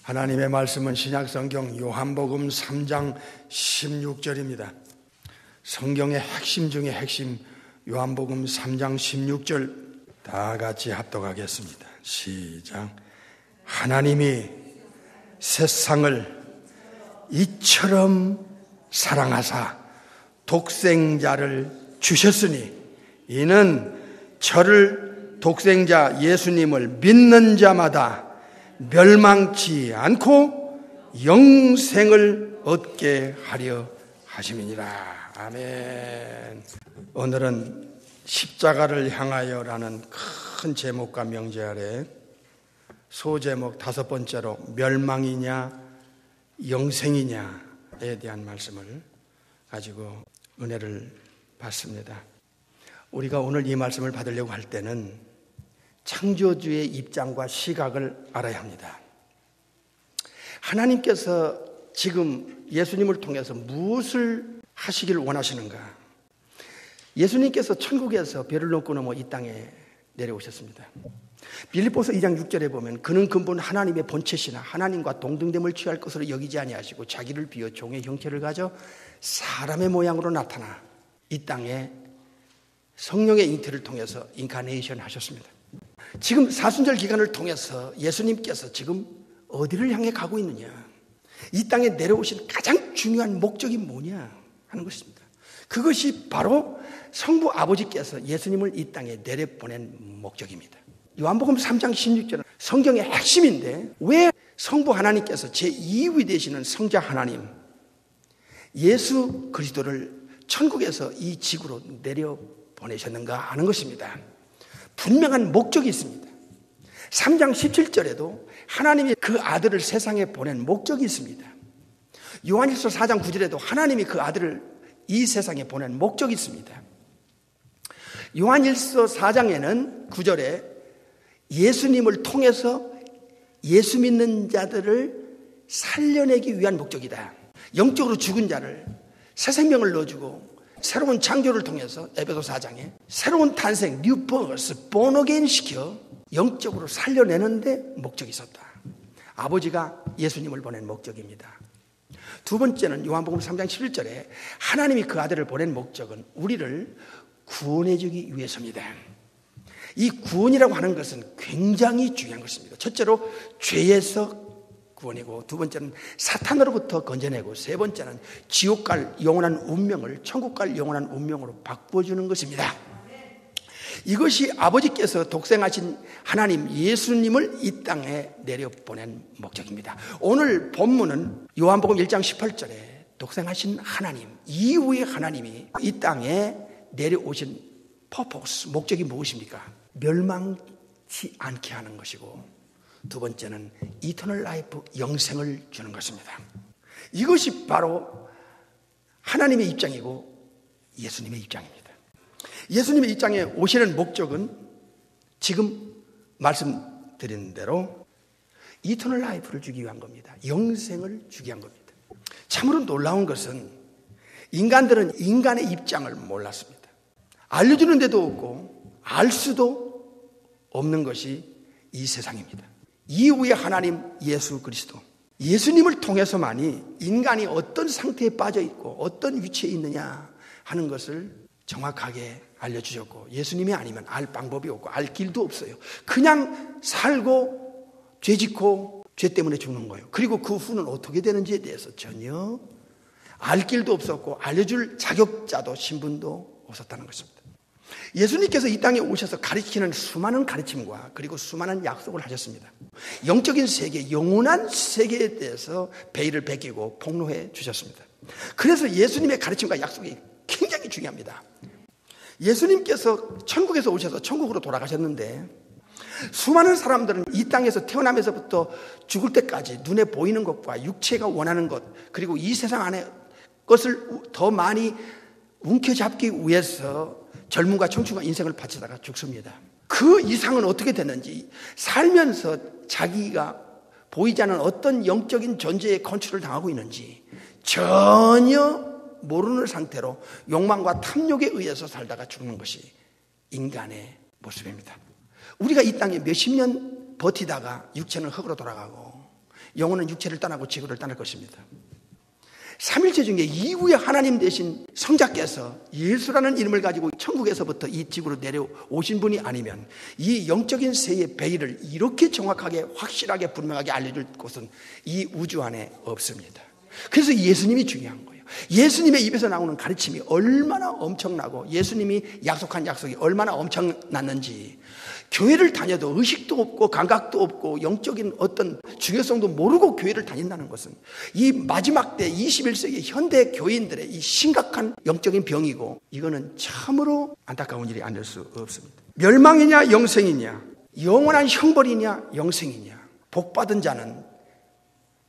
하나님의 말씀은 신약성경 요한복음 3장 16절입니다. 성경의 핵심 중에 핵심, 요한복음 3장 16절 다 같이 합독하겠습니다. 시작. 하나님이 세상을 이처럼 사랑하사 독생자를 주셨으니 이는 저를 독생자 예수님을 믿는 자마다 멸망치 않고 영생을 얻게 하려 하심이니라. 아멘. 오늘은 십자가를 향하여라는 큰 제목과 명제 아래 소제목 5번째로 멸망이냐 영생이냐에 대한 말씀을 가지고 은혜를 받습니다. 우리가 오늘 이 말씀을 받으려고 할 때는 창조주의 입장과 시각을 알아야 합니다. 하나님께서 지금 예수님을 통해서 무엇을 하시길 원하시는가? 예수님께서 천국에서 배를 넘고 넘어 이 땅에 내려오셨습니다. 빌립보서 2장 6절에 보면 그는 근본 하나님의 본체시나 하나님과 동등됨을 취할 것으로 여기지 아니하시고 자기를 비워 종의 형체를 가져 사람의 모양으로 나타나 이 땅에 성령의 잉태를 통해서 인카네이션 하셨습니다. 지금 사순절 기간을 통해서 예수님께서 지금 어디를 향해 가고 있느냐, 이 땅에 내려오신 가장 중요한 목적이 뭐냐 하는 것입니다. 그것이 바로 성부 아버지께서 예수님을 이 땅에 내려보낸 목적입니다. 요한복음 3장 16절은 성경의 핵심인데, 왜 성부 하나님께서 제2위 되시는 성자 하나님 예수 그리스도를 천국에서 이 지구로 내려보내셨는가 하는 것입니다. 분명한 목적이 있습니다. 3장 17절에도 하나님이 그 아들을 세상에 보낸 목적이 있습니다. 요한일서 4장 9절에도 하나님이 그 아들을 이 세상에 보낸 목적이 있습니다. 요한일서 4장에는 9절에 예수님을 통해서 예수 믿는 자들을 살려내기 위한 목적이다. 영적으로 죽은 자를 새 생명을 넣어주고 새로운 창조를 통해서 에베소 4장에 새로운 탄생, 뉴 버스, born again 시켜 영적으로 살려내는 데 목적이 있었다. 아버지가 예수님을 보낸 목적입니다. 두 번째는 요한복음 3장 11절에 하나님이 그 아들을 보낸 목적은 우리를 구원해 주기 위해서입니다. 이 구원이라고 하는 것은 굉장히 중요한 것입니다. 첫째로 죄에서 구원이고, 두 번째는 사탄으로부터 건져내고, 세 번째는 지옥 갈 영원한 운명을 천국 갈 영원한 운명으로 바꿔주는 것입니다. 이것이 아버지께서 독생하신 하나님 예수님을 이 땅에 내려보낸 목적입니다. 오늘 본문은 요한복음 1장 18절에 독생하신 하나님 이후의 하나님이 이 땅에 내려오신 퍼포스, 목적이 무엇입니까? 멸망치 않게 하는 것이고, 두 번째는 이터널 라이프, 영생을 주는 것입니다. 이것이 바로 하나님의 입장이고 예수님의 입장입니다. 예수님의 입장에 오시는 목적은 지금 말씀드린 대로 이터널 라이프를 주기 위한 겁니다. 영생을 주기 위한 겁니다. 참으로 놀라운 것은 인간들은 인간의 입장을 몰랐습니다. 알려주는 데도 없고 알 수도 없는 것이 이 세상입니다. 이후의 하나님 예수 그리스도, 예수님을 통해서만이 인간이 어떤 상태에 빠져 있고 어떤 위치에 있느냐 하는 것을 정확하게 알려주셨고, 예수님이 아니면 알 방법이 없고 알 길도 없어요. 그냥 살고 죄 짓고 죄 때문에 죽는 거예요. 그리고 그 후는 어떻게 되는지에 대해서 전혀 알 길도 없었고 알려줄 자격자도 신분도 없었다는 것입니다. 예수님께서 이 땅에 오셔서 가르치는 수많은 가르침과 그리고 수많은 약속을 하셨습니다. 영적인 세계, 영원한 세계에 대해서 베일을 벗기고 폭로해 주셨습니다. 그래서 예수님의 가르침과 약속이 굉장히 중요합니다. 예수님께서 천국에서 오셔서 천국으로 돌아가셨는데, 수많은 사람들은 이 땅에서 태어나면서부터 죽을 때까지 눈에 보이는 것과 육체가 원하는 것, 그리고 이 세상 안에 것을 더 많이 움켜잡기 위해서 젊음과 청춘과 인생을 바치다가 죽습니다. 그 이상은 어떻게 됐는지, 살면서 자기가 보이지 않는 어떤 영적인 존재의 컨트롤을 당하고 있는지 전혀 모르는 상태로 욕망과 탐욕에 의해서 살다가 죽는 것이 인간의 모습입니다. 우리가 이 땅에 몇십 년 버티다가 육체는 흙으로 돌아가고 영혼은 육체를 떠나고 지구를 떠날 것입니다. 삼일체 중에 이후에 하나님 되신 성자께서 예수라는 이름을 가지고 천국에서부터 이 지구로 내려오신 분이 아니면 이 영적인 세의 베일을 이렇게 정확하게 확실하게 분명하게 알려줄 곳은 이 우주 안에 없습니다. 그래서 예수님이 중요한 거예요. 예수님의 입에서 나오는 가르침이 얼마나 엄청나고 예수님이 약속한 약속이 얼마나 엄청났는지, 교회를 다녀도 의식도 없고 감각도 없고 영적인 어떤 중요성도 모르고 교회를 다닌다는 것은 이 마지막 때 21세기 현대 교인들의 이 심각한 영적인 병이고, 이거는 참으로 안타까운 일이 아닐 수 없습니다. 멸망이냐 영생이냐, 영원한 형벌이냐 영생이냐, 복받은 자는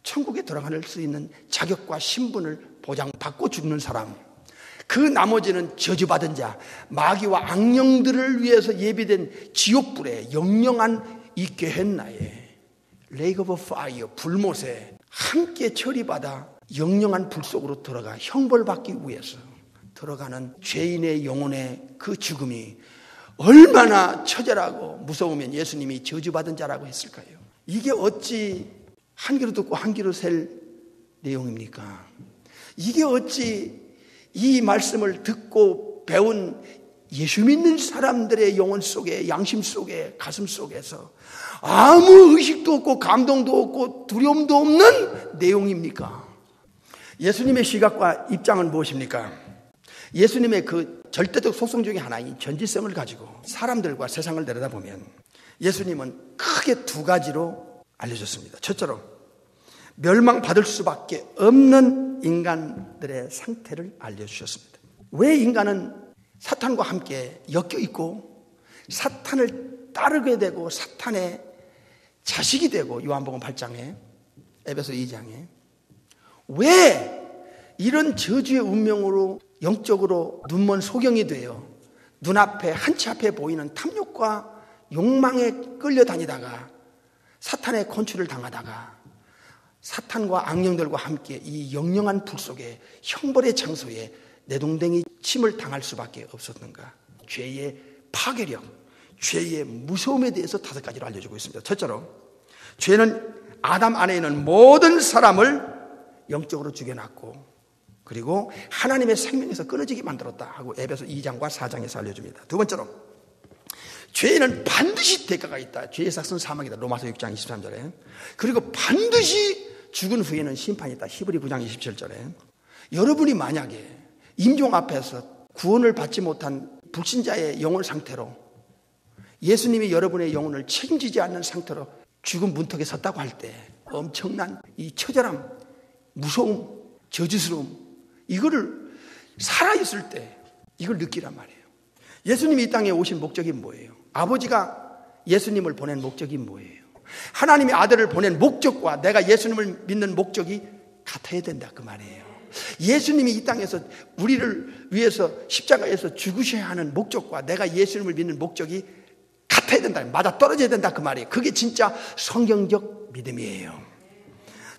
천국에 들어갈 수 있는 자격과 신분을 보장받고 죽는 사람, 그 나머지는 저주받은 자, 마귀와 악령들을 위해서 예비된 지옥불에 영영한 이 게헨나에 레이크 오브 파이어, 불못에 함께 처리받아 영영한 불 속으로 들어가 형벌받기 위해서 들어가는 죄인의 영혼의 그 죽음이 얼마나 처절하고 무서우면 예수님이 저주받은 자라고 했을까요? 이게 어찌 한 귀로 듣고 한 귀로 셀 내용입니까? 이게 어찌 이 말씀을 듣고 배운 예수 믿는 사람들의 영혼 속에, 양심 속에, 가슴 속에서 아무 의식도 없고 감동도 없고 두려움도 없는 내용입니까? 예수님의 시각과 입장은 무엇입니까? 예수님의 그 절대적 속성 중에 하나인 전지성을 가지고 사람들과 세상을 내려다보면 예수님은 크게 두 가지로 알려줬습니다. 첫째로 멸망받을 수밖에 없는 인간들의 상태를 알려주셨습니다. 왜 인간은 사탄과 함께 엮여 있고 사탄을 따르게 되고 사탄의 자식이 되고, 요한복음 8장에, 에베소 2장에 왜 이런 저주의 운명으로 영적으로 눈먼 소경이 되어 눈앞에 한치 앞에 보이는 탐욕과 욕망에 끌려다니다가 사탄의 컨트롤을 당하다가 사탄과 악령들과 함께 이 영영한 불 속에 형벌의 장소에 내동댕이 침을 당할 수밖에 없었는가? 죄의 파괴력, 죄의 무서움에 대해서 5가지로 알려주고 있습니다. 첫째로, 죄는 아담 안에 있는 모든 사람을 영적으로 죽여놨고, 그리고 하나님의 생명에서 끊어지게 만들었다 하고 에베소 2장과 4장에서 알려줍니다. 두 번째로, 죄에는 반드시 대가가 있다. 죄의 삭은 사망이다. 로마서 6장 23절에. 그리고 반드시 죽은 후에는 심판이 있다. 히브리 9장 27절에. 여러분이 만약에 임종 앞에서 구원을 받지 못한 불신자의 영혼 상태로, 예수님이 여러분의 영혼을 책임지지 않는 상태로 죽은 문턱에 섰다고 할 때 엄청난 이 처절함, 무서움, 저주스러움, 이거를 살아있을 때 이걸 느끼란 말이에요. 예수님이 이 땅에 오신 목적이 뭐예요? 아버지가 예수님을 보낸 목적이 뭐예요? 하나님의 아들을 보낸 목적과 내가 예수님을 믿는 목적이 같아야 된다, 그 말이에요. 예수님이 이 땅에서 우리를 위해서 십자가에서 죽으셔야 하는 목적과 내가 예수님을 믿는 목적이 같아야 된다, 맞아 떨어져야 된다, 그 말이에요. 그게 진짜 성경적 믿음이에요.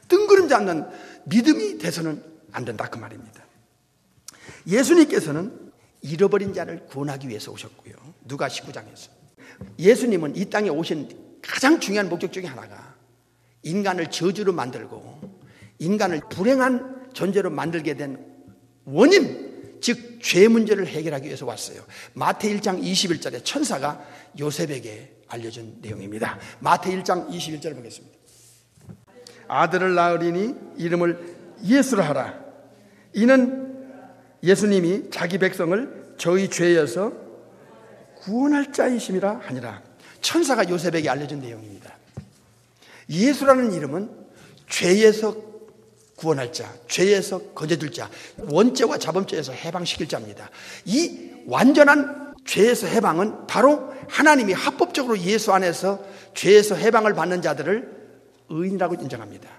뜬구름 잡는 믿음이 돼서는 안 된다, 그 말입니다. 예수님께서는 잃어버린 자를 구원하기 위해서 오셨고요. 누가 19장에서 예수님은 이 땅에 오신 가장 중요한 목적 중에 하나가 인간을 저주로 만들고 인간을 불행한 존재로 만들게 된 원인, 즉 죄 문제를 해결하기 위해서 왔어요. 마태 1장 21절에 천사가 요셉에게 알려준 내용입니다. 마태 1장 21절 보겠습니다. 아들을 낳으리니 이름을 예수라 하라. 이는 예수님이 자기 백성을 저희 죄에서 구원할 자이심이라 하니라. 천사가 요셉에게 알려준 내용입니다. 예수라는 이름은 죄에서 구원할 자, 죄에서 건져줄 자, 원죄와 자범죄에서 해방시킬 자입니다. 이 완전한 죄에서 해방은 바로 하나님이 합법적으로 예수 안에서 죄에서 해방을 받는 자들을 의인이라고 인정합니다.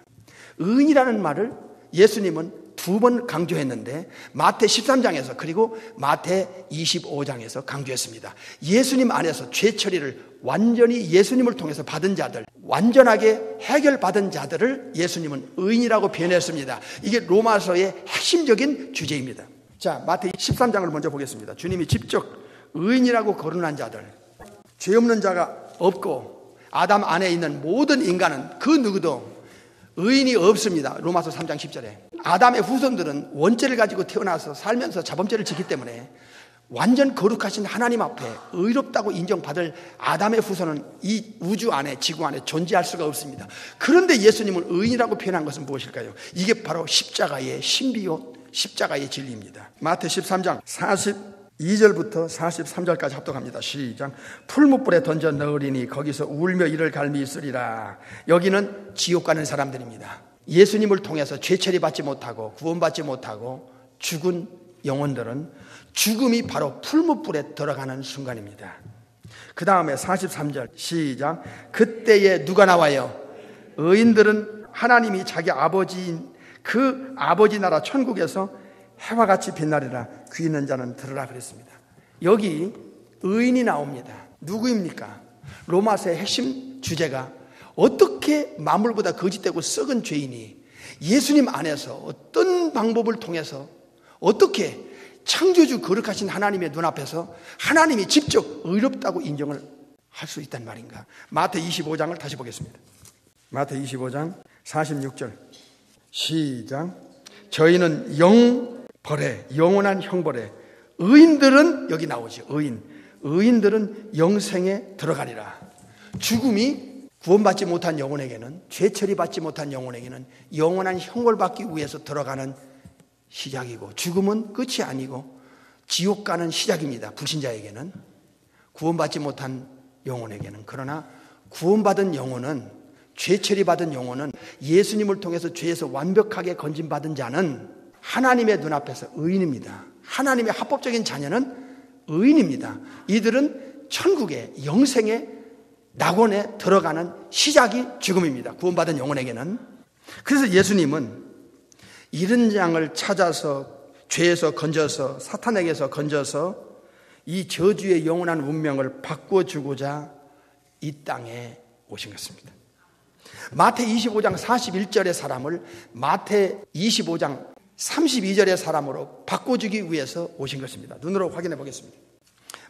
의인이라는 말을 예수님은 2번 강조했는데 마태 13장에서 그리고 마태 25장에서 강조했습니다. 예수님 안에서 죄 처리를 완전히 예수님을 통해서 받은 자들, 완전하게 해결받은 자들을 예수님은 의인이라고 표현했습니다. 이게 로마서의 핵심적인 주제입니다. 자, 마태 13장을 먼저 보겠습니다. 주님이 직접 의인이라고 거론한 자들, 죄 없는 자가 없고 아담 안에 있는 모든 인간은 그 누구도 의인이 없습니다. 로마서 3장 10절에. 아담의 후손들은 원죄를 가지고 태어나서 살면서 자범죄를 짓기 때문에 완전 거룩하신 하나님 앞에 의롭다고 인정받을 아담의 후손은 이 우주 안에, 지구 안에 존재할 수가 없습니다. 그런데 예수님을 의인이라고 표현한 것은 무엇일까요? 이게 바로 십자가의 신비요, 십자가의 진리입니다. 마태 13장 42절부터 43절까지 합독합니다. 시작. 풀무불에 던져 넣으리니 거기서 울며 이를 갈미 있으리라. 여기는 지옥 가는 사람들입니다. 예수님을 통해서 죄처리 받지 못하고 구원받지 못하고 죽은 영혼들은 죽음이 바로 풀무불에 들어가는 순간입니다. 그 다음에 43절 시작. 그때에 누가 나와요? 의인들은 하나님이 자기 아버지인 그 아버지 나라 천국에서 해와 같이 빛나리라. 귀 있는 자는 들으라 그랬습니다. 여기 의인이 나옵니다. 누구입니까? 로마서의 핵심 주제가 어떻게 만물보다 거짓되고 썩은 죄인이 예수님 안에서 어떤 방법을 통해서 어떻게 창조주 거룩하신 하나님의 눈앞에서 하나님이 직접 의롭다고 인정을 할 수 있단 말인가? 마태 25장을 다시 보겠습니다. 마태 25장 46절 시작. 저희는 영벌에, 영원한 형벌에, 의인들은 여기 나오죠. 의인들은 영생에 들어가리라. 죽음이 구원받지 못한 영혼에게는, 죄처리 받지 못한 영혼에게는 영원한 형벌 받기 위해서 들어가는 시작이고, 죽음은 끝이 아니고 지옥 가는 시작입니다. 불신자에게는, 구원받지 못한 영혼에게는. 그러나 구원받은 영혼은, 죄처리 받은 영혼은, 예수님을 통해서 죄에서 완벽하게 건진받은 자는 하나님의 눈앞에서 의인입니다. 하나님의 합법적인 자녀는 의인입니다. 이들은 천국의 영생의 낙원에 들어가는 시작이 죽음입니다. 구원받은 영혼에게는. 그래서 예수님은 이른 양을 찾아서 죄에서 건져서, 사탄에게서 건져서 이 저주의 영원한 운명을 바꿔주고자 이 땅에 오신 것입니다. 마태 25장 41절의 사람을 마태 25장 32절의 사람으로 바꿔주기 위해서 오신 것입니다. 눈으로 확인해 보겠습니다.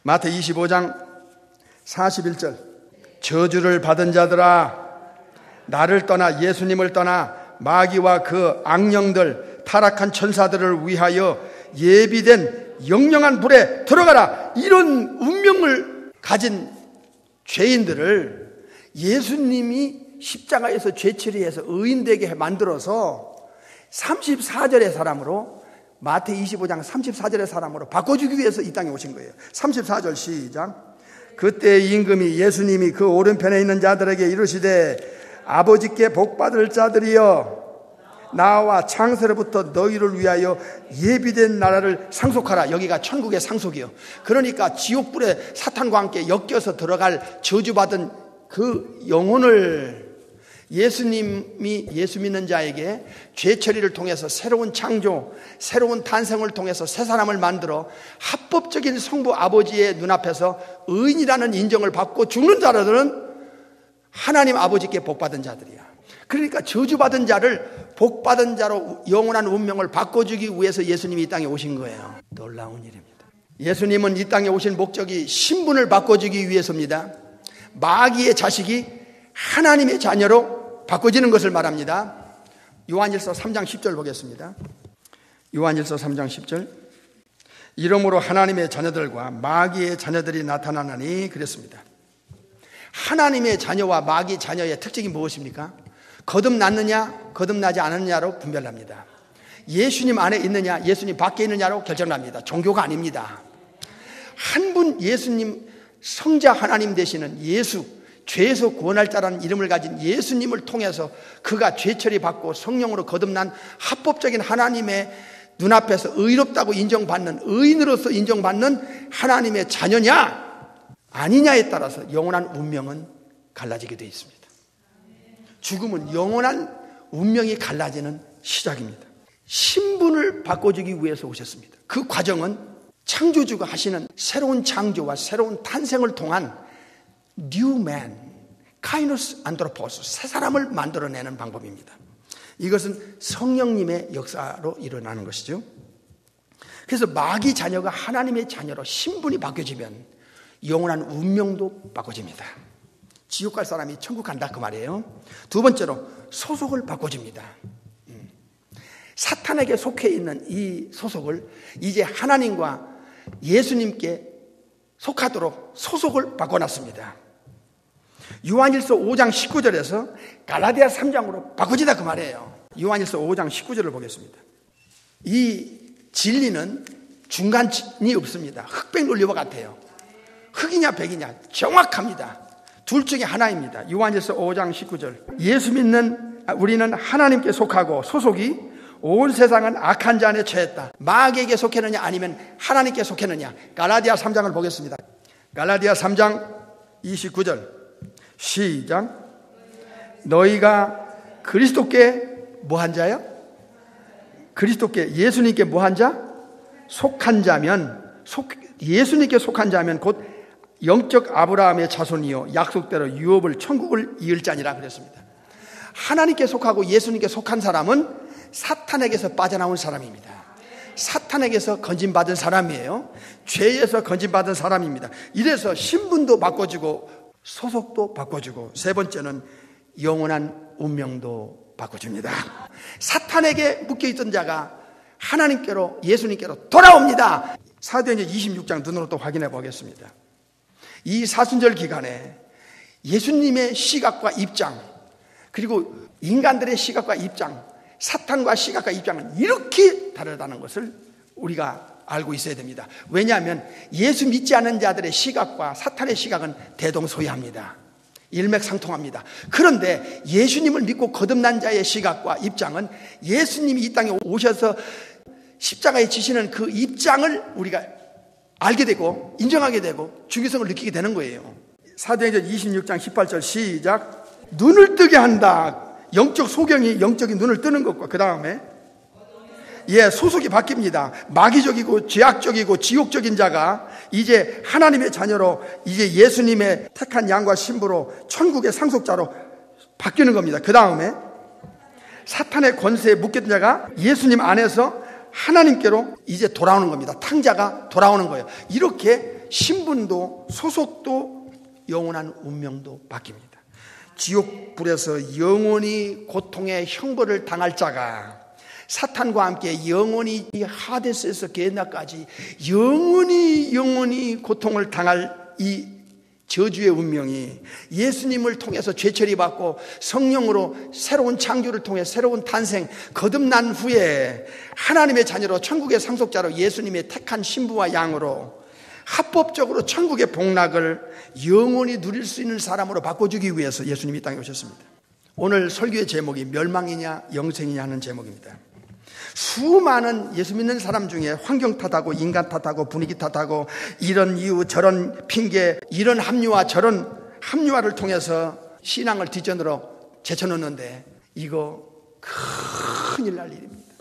마태 25장 41절. 저주를 받은 자들아, 나를 떠나, 예수님을 떠나 마귀와 그 악령들, 타락한 천사들을 위하여 예비된 영영한 불에 들어가라. 이런 운명을 가진 죄인들을 예수님이 십자가에서 죄처리해서 의인되게 만들어서 34절의 사람으로, 마태 25장 34절의 사람으로 바꿔주기 위해서 이 땅에 오신 거예요. 34절 시작. 그때 임금이 예수님이 그 오른편에 있는 자들에게 이르시되 아버지께 복받을 자들이여, 나와 창세로부터 너희를 위하여 예비된 나라를 상속하라. 여기가 천국의 상속이요. 그러니까 지옥불에 사탄과 함께 엮여서 들어갈 저주받은 그 영혼을 예수님이, 예수 믿는 자에게 죄처리를 통해서 새로운 창조, 새로운 탄생을 통해서 새 사람을 만들어 합법적인 성부 아버지의 눈앞에서 의인이라는 인정을 받고 죽는 자들은 하나님 아버지께 복받은 자들이야. 그러니까 저주받은 자를 복받은 자로 영원한 운명을 바꿔주기 위해서 예수님이 이 땅에 오신 거예요. 놀라운 일입니다. 예수님은 이 땅에 오신 목적이 신분을 바꿔주기 위해서입니다. 마귀의 자식이 하나님의 자녀로 바꿔지는 것을 말합니다. 요한일서 3장 10절 보겠습니다. 요한일서 3장 10절. 이러므로 하나님의 자녀들과 마귀의 자녀들이 나타나나니 그랬습니다. 하나님의 자녀와 마귀 자녀의 특징이 무엇입니까? 거듭났느냐 거듭나지 않았느냐로 분별합니다. 예수님 안에 있느냐 예수님 밖에 있느냐로 결정납니다. 종교가 아닙니다. 한 분 예수님, 성자 하나님 되시는 예수, 죄에서 구원할 자라는 이름을 가진 예수님을 통해서 그가 죄처리 받고 성령으로 거듭난 합법적인 하나님의 눈앞에서 의롭다고 인정받는, 의인으로서 인정받는 하나님의 자녀냐 아니냐에 따라서 영원한 운명은 갈라지게 되어 있습니다. 죽음은 영원한 운명이 갈라지는 시작입니다. 신분을 바꿔주기 위해서 오셨습니다. 그 과정은 창조주가 하시는 새로운 창조와 새로운 탄생을 통한 New Man, Kainos Anthropos, 새 사람을 만들어내는 방법입니다. 이것은 성령님의 역사로 일어나는 것이죠. 그래서 마귀 자녀가 하나님의 자녀로 신분이 바뀌어지면 영원한 운명도 바꿔집니다. 지옥 갈 사람이 천국 간다 그 말이에요. 두 번째로 소속을 바꿔줍니다. 사탄에게 속해 있는 이 소속을 이제 하나님과 예수님께 속하도록 소속을 바꿔놨습니다. 요한일서 5장 19절에서 갈라디아 3장으로 바꾸지다 그 말이에요. 요한일서 5장 19절을 보겠습니다. 이 진리는 중간이 없습니다. 흑백 논리와 같아요. 흑이냐 백이냐 정확합니다. 둘 중에 하나입니다. 요한일서 5장 19절. 예수 믿는 우리는 하나님께 속하고 소속이 온 세상은 악한 자 안에 처했다. 마귀에게 속했느냐 아니면 하나님께 속했느냐. 갈라디아 3장을 보겠습니다. 갈라디아 3장 29절 시작. 너희가 그리스도께 뭐한 자요? 그리스도께 예수님께 뭐한 자? 속한 자면 예수님께 속한 자면 곧 영적 아브라함의 자손이요 약속대로 유업을 천국을 이을 자니라 그랬습니다. 하나님께 속하고 예수님께 속한 사람은 사탄에게서 빠져나온 사람입니다. 사탄에게서 건진받은 사람이에요. 죄에서 건진받은 사람입니다. 이래서 신분도 바꿔주고 소속도 바꿔주고 세 번째는 영원한 운명도 바꿔줍니다. 사탄에게 묶여있던 자가 하나님께로 예수님께로 돌아옵니다. 사도행전 26장 눈으로 또 확인해 보겠습니다. 이 사순절 기간에 예수님의 시각과 입장 그리고 인간들의 시각과 입장 사탄과 시각과 입장은 이렇게 다르다는 것을 우리가 알고 있어야 됩니다. 왜냐하면 예수 믿지 않는 자들의 시각과 사탄의 시각은 대동소이합니다. 일맥상통합니다. 그런데 예수님을 믿고 거듭난 자의 시각과 입장은 예수님이 이 땅에 오셔서 십자가에 지시는 그 입장을 우리가 알게 되고 인정하게 되고 중요성을 느끼게 되는 거예요. 사도행전 26장 18절 시작. 눈을 뜨게 한다. 영적 소경이 영적인 눈을 뜨는 것과 그 다음에 소속이 바뀝니다. 마귀적이고 죄악적이고 지옥적인 자가 이제 하나님의 자녀로 이제 예수님의 택한 양과 신부로 천국의 상속자로 바뀌는 겁니다. 그 다음에 사탄의 권세에 묶였던 자가 예수님 안에서 하나님께로 이제 돌아오는 겁니다. 탕자가 돌아오는 거예요. 이렇게 신분도 소속도 영원한 운명도 바뀝니다. 지옥불에서 영원히 고통의 형벌을 당할 자가 사탄과 함께 영원히 이 하데스에서 게hen나까지 영원히 고통을 당할 이 저주의 운명이 예수님을 통해서 죄처리 받고 성령으로 새로운 창조를 통해 새로운 탄생 거듭난 후에 하나님의 자녀로 천국의 상속자로 예수님의 택한 신부와 양으로 합법적으로 천국의 복락을 영원히 누릴 수 있는 사람으로 바꿔주기 위해서 예수님이 이 땅에 오셨습니다. 오늘 설교의 제목이 멸망이냐 영생이냐 하는 제목입니다. 수많은 예수 믿는 사람 중에 환경 탓하고 인간 탓하고 분위기 탓하고 이런 이유 저런 핑계 이런 합리화 저런 합리화를 통해서 신앙을 뒷전으로 제쳐놓는데 이거 큰일 날 일입니다.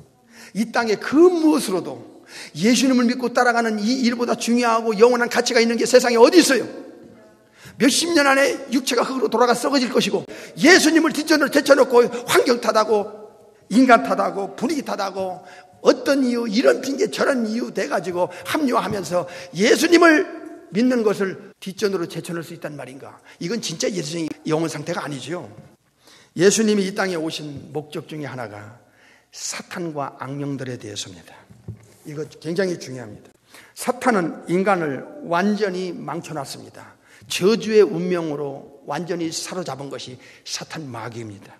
이 땅에 그 무엇으로도 예수님을 믿고 따라가는 이 일보다 중요하고 영원한 가치가 있는 게 세상에 어디 있어요? 몇십 년 안에 육체가 흙으로 돌아가 썩어질 것이고 예수님을 뒷전으로 제쳐놓고 환경 탓하고 인간 탓하고 분위기 탓하고 어떤 이유 이런 핑계 저런 이유 돼가지고 합리화하면서 예수님을 믿는 것을 뒷전으로 제쳐놓을 수 있단 말인가? 이건 진짜 예수님의 영혼 상태가 아니죠. 예수님이 이 땅에 오신 목적 중에 하나가 사탄과 악령들에 대해서입니다. 이거 굉장히 중요합니다. 사탄은 인간을 완전히 망쳐놨습니다. 저주의 운명으로 완전히 사로잡은 것이 사탄 마귀입니다.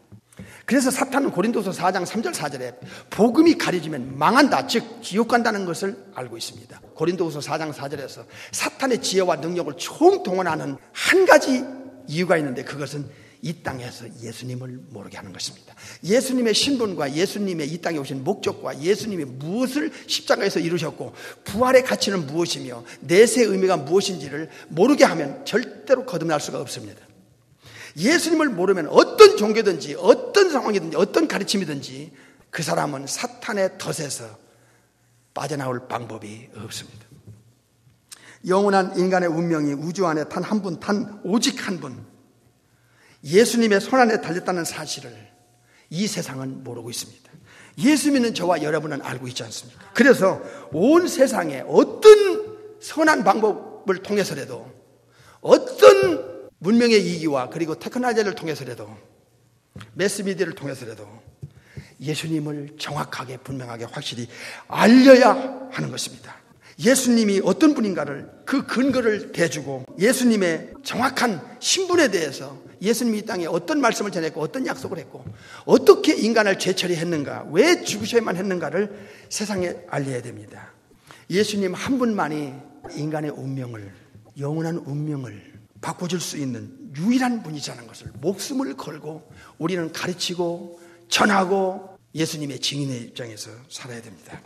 그래서 사탄은 고린도서 4장 3절 4절에 복음이 가려지면 망한다, 즉 지옥 간다는 것을 알고 있습니다. 고린도서 4장 4절에서 사탄의 지혜와 능력을 총동원하는 한 가지 이유가 있는데 그것은 이 땅에서 예수님을 모르게 하는 것입니다. 예수님의 신분과 예수님의 이 땅에 오신 목적과 예수님이 무엇을 십자가에서 이루셨고 부활의 가치는 무엇이며 내세의 의미가 무엇인지를 모르게 하면 절대로 거듭날 수가 없습니다. 예수님을 모르면 어떤 종교든지 어떤 상황이든지 어떤 가르침이든지 그 사람은 사탄의 덫에서 빠져나올 방법이 없습니다. 영원한 인간의 운명이 우주 안에 단 한 분, 오직 한 분 예수님의 손안에 달렸다는 사실을 이 세상은 모르고 있습니다. 예수 믿는 저와 여러분은 알고 있지 않습니까? 그래서 온 세상에 어떤 선한 방법을 통해서라도 어떤 문명의 이기와 그리고 테크놀로지를 통해서라도 매스미디어를 통해서라도 예수님을 정확하게 분명하게 확실히 알려야 하는 것입니다. 예수님이 어떤 분인가를 그 근거를 대주고 예수님의 정확한 신분에 대해서 예수님이 이 땅에 어떤 말씀을 전했고 어떤 약속을 했고 어떻게 인간을 죄처리했는가, 왜 죽으셔야만 했는가를 세상에 알려야 됩니다. 예수님 한 분만이 인간의 운명을, 영원한 운명을 바꿔줄 수 있는 유일한 분이라는 것을 목숨을 걸고 우리는 가르치고 전하고 예수님의 증인의 입장에서 살아야 됩니다.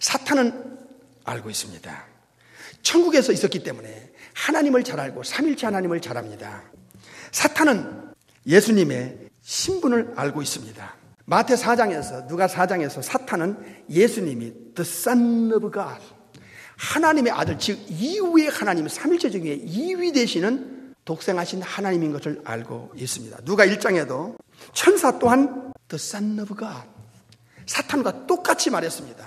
사탄은 알고 있습니다. 천국에서 있었기 때문에 하나님을 잘 알고 삼일체 하나님을 잘 압니다. 사탄은 예수님의 신분을 알고 있습니다. 마태 4장에서 누가 4장에서 사탄은 예수님이 The Son of God, 하나님의 아들, 즉 이후의 하나님, 삼일체 중에 2위 되시는 독생하신 하나님인 것을 알고 있습니다. 누가 1장에도 천사 또한 The Son of God, 사탄과 똑같이 말했습니다.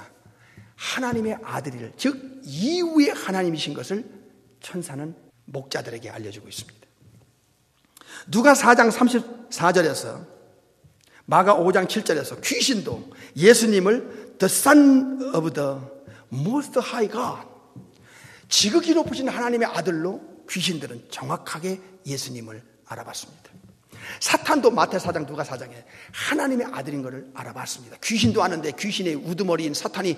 하나님의 아들이를, 즉 이후의 하나님이신 것을 천사는 목자들에게 알려주고 있습니다. 누가 4장 34절에서 마가 5장 7절에서 귀신도 예수님을 The Son of the Most High God, 지극히 높으신 하나님의 아들로 귀신들은 정확하게 예수님을 알아봤습니다. 사탄도 마태 4장 누가 4장에 하나님의 아들인 것을 알아봤습니다. 귀신도 아는데 귀신의 우두머리인 사탄이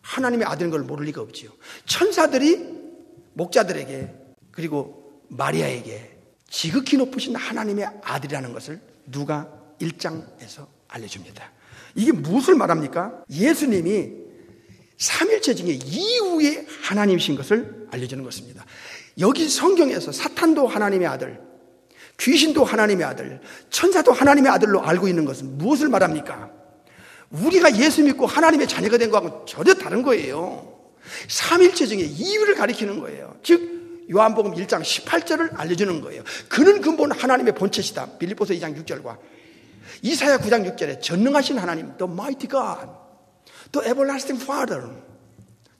하나님의 아들인 걸 모를 리가 없지요. 천사들이 목자들에게 그리고 마리아에게 지극히 높으신 하나님의 아들이라는 것을 누가 1장에서 알려줍니다. 이게 무엇을 말합니까? 예수님이 삼일체 중에 이후의 하나님이신 것을 알려주는 것입니다. 여기 성경에서 사탄도 하나님의 아들, 귀신도 하나님의 아들, 천사도 하나님의 아들로 알고 있는 것은 무엇을 말합니까? 우리가 예수 믿고 하나님의 자녀가 된 거하고는 전혀 다른 거예요. 삼일체 중에 이유를 가리키는 거예요. 즉 요한복음 1장 18절을 알려주는 거예요. 그는 근본 하나님의 본체시다. 빌립보서 2장 6절과 이사야 9장 6절에 전능하신 하나님, The Mighty God, The Everlasting Father,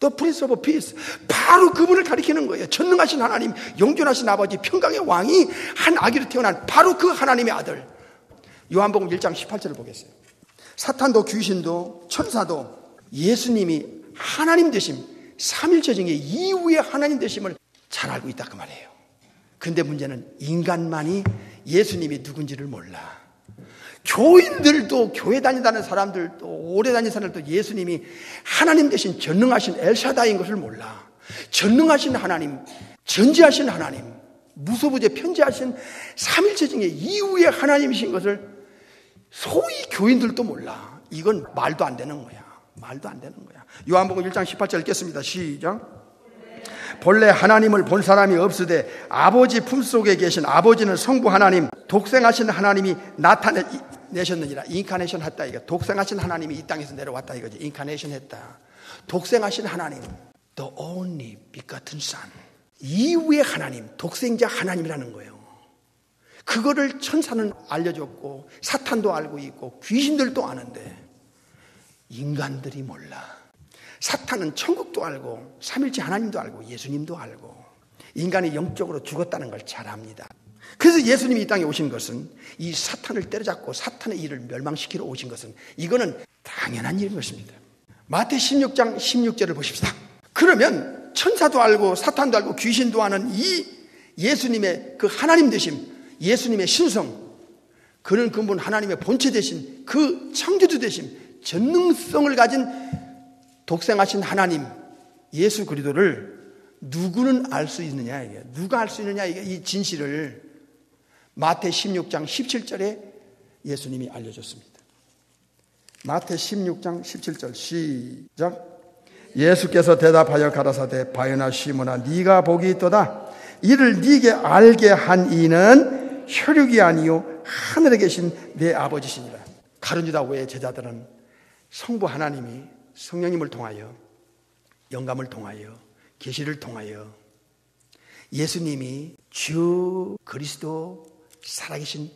The Prince of Peace, 바로 그분을 가리키는 거예요. 전능하신 하나님, 영존하신 아버지, 평강의 왕이 한 아기로 태어난 바로 그 하나님의 아들. 요한복음 1장 18절을 보겠어요. 사탄도 귀신도 천사도 예수님이 하나님 되심, 삼일체 중에 이후의 하나님 되심을 잘 알고 있다 그 말이에요. 근데 문제는 인간만이 예수님이 누군지를 몰라. 교인들도, 교회 다니다는 사람들도, 오래 다니는 사람들도 예수님이 하나님 되신 전능하신 엘샤다인 것을 몰라. 전능하신 하나님, 전지하신 하나님, 무소부재 편지하신 삼일체 중에 이후의 하나님이신 것을 소위 교인들도 몰라. 이건 말도 안 되는 거야. 말도 안 되는 거야. 요한복음 1장 18절 읽겠습니다. 시작. 본래 하나님을 본 사람이 없으되 아버지 품속에 계신 아버지는 성부 하나님, 독생하신 하나님이 나타내셨느니라. 인카네이션 했다 이거. 독생하신 하나님이 이 땅에서 내려왔다 이거지. 인카네이션 했다. 독생하신 하나님, The only begotten Son, 이후의 하나님, 독생자 하나님이라는 거예요. 그거를 천사는 알려줬고 사탄도 알고 있고 귀신들도 아는데 인간들이 몰라. 사탄은 천국도 알고 삼일체 하나님도 알고 예수님도 알고 인간이 영적으로 죽었다는 걸 잘 압니다. 그래서 예수님이 이 땅에 오신 것은 이 사탄을 때려잡고 사탄의 일을 멸망시키러 오신 것은 이거는 당연한 일인 것입니다. 마태 16장 16절을 보십시다. 그러면 천사도 알고 사탄도 알고 귀신도 아는 이 예수님의 그 하나님 되심, 예수님의 신성, 그는 근본 하나님의 본체 되신 그 창조주 되심, 전능성을 가진 독생하신 하나님 예수 그리스도를 누구는 알 수 있느냐, 이게 누가 알 수 있느냐, 이게 이 진실을 마태 16장 17절에 예수님이 알려줬습니다. 마태 16장 17절 시작. 예수께서 대답하여 가라사대 바요나 시몬아 네가 복이 있도다. 이를 네게 알게 한 이는 혈육이 아니요 하늘에 계신 내 아버지시니라. 가룟 유다 외의 제자들은 성부 하나님이 성령님을 통하여, 영감을 통하여, 계시를 통하여 예수님이 주 그리스도 살아계신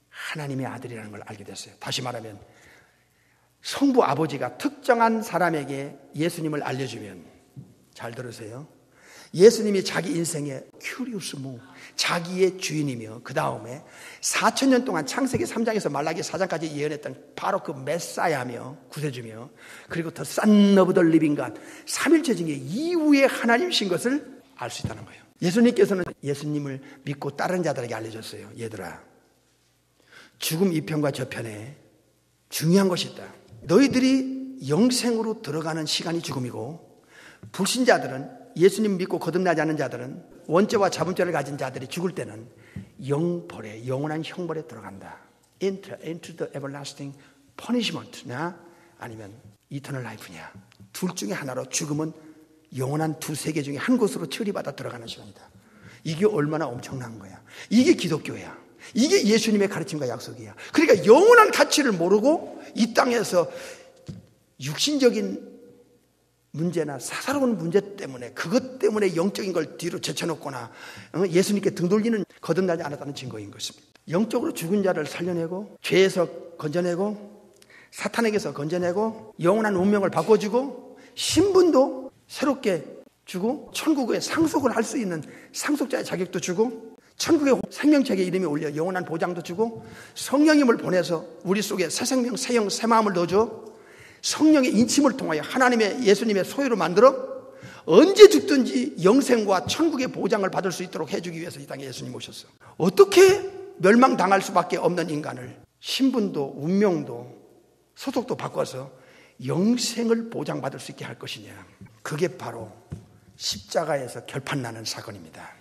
하나님의 아들이라는 걸 알게 됐어요. 다시 말하면 성부 아버지가 특정한 사람에게 예수님을 알려주면, 잘 들으세요, 예수님이 자기 인생의 큐리우스무, 자기의 주인이며 그 다음에 4,000년 동안 창세기 3장에서 말라기 4장까지 예언했던 바로 그 메사야며 구세주며 그리고 더 Son of the Living God, 삼일체 중에 이후에 하나님이신 것을 알 수 있다는 거예요. 예수님께서는 예수님을 믿고 따르는 자들에게 알려줬어요. 얘들아, 죽음 이 편과 저 편에 중요한 것이 있다. 너희들이 영생으로 들어가는 시간이 죽음이고, 불신자들은, 예수님 믿고 거듭나지 않는 자들은, 원죄와 자본죄를 가진 자들이 죽을 때는 영벌에, 영원한 형벌에 들어간다. Into the everlasting punishment냐 아니면 eternal life냐. 둘 중에 하나로 죽음은 영원한 두 세계 중에 한 곳으로 처리받아 들어가는 시간이다. 이게 얼마나 엄청난 거야. 이게 기독교야. 이게 예수님의 가르침과 약속이야. 그러니까 영원한 가치를 모르고 이 땅에서 육신적인 문제나 사사로운 문제 때문에, 그것 때문에 영적인 걸 뒤로 제쳐놓거나 예수님께 등 돌리는 거듭나지 않았다는 증거인 것입니다. 영적으로 죽은 자를 살려내고, 죄에서 건져내고, 사탄에게서 건져내고, 영원한 운명을 바꿔주고, 신분도 새롭게 주고, 천국에 상속을 할 수 있는 상속자의 자격도 주고, 천국의 생명책에 이름이 올려 영원한 보장도 주고, 성령님을 보내서 우리 속에 새 생명, 새 영, 새 마음을 넣어줘 성령의 인침을 통하여 하나님의, 예수님의 소유로 만들어 언제 죽든지 영생과 천국의 보장을 받을 수 있도록 해주기 위해서 이 땅에 예수님 오셨어. 어떻게 멸망당할 수밖에 없는 인간을 신분도 운명도 소속도 바꿔서 영생을 보장받을 수 있게 할 것이냐. 그게 바로 십자가에서 결판나는 사건입니다.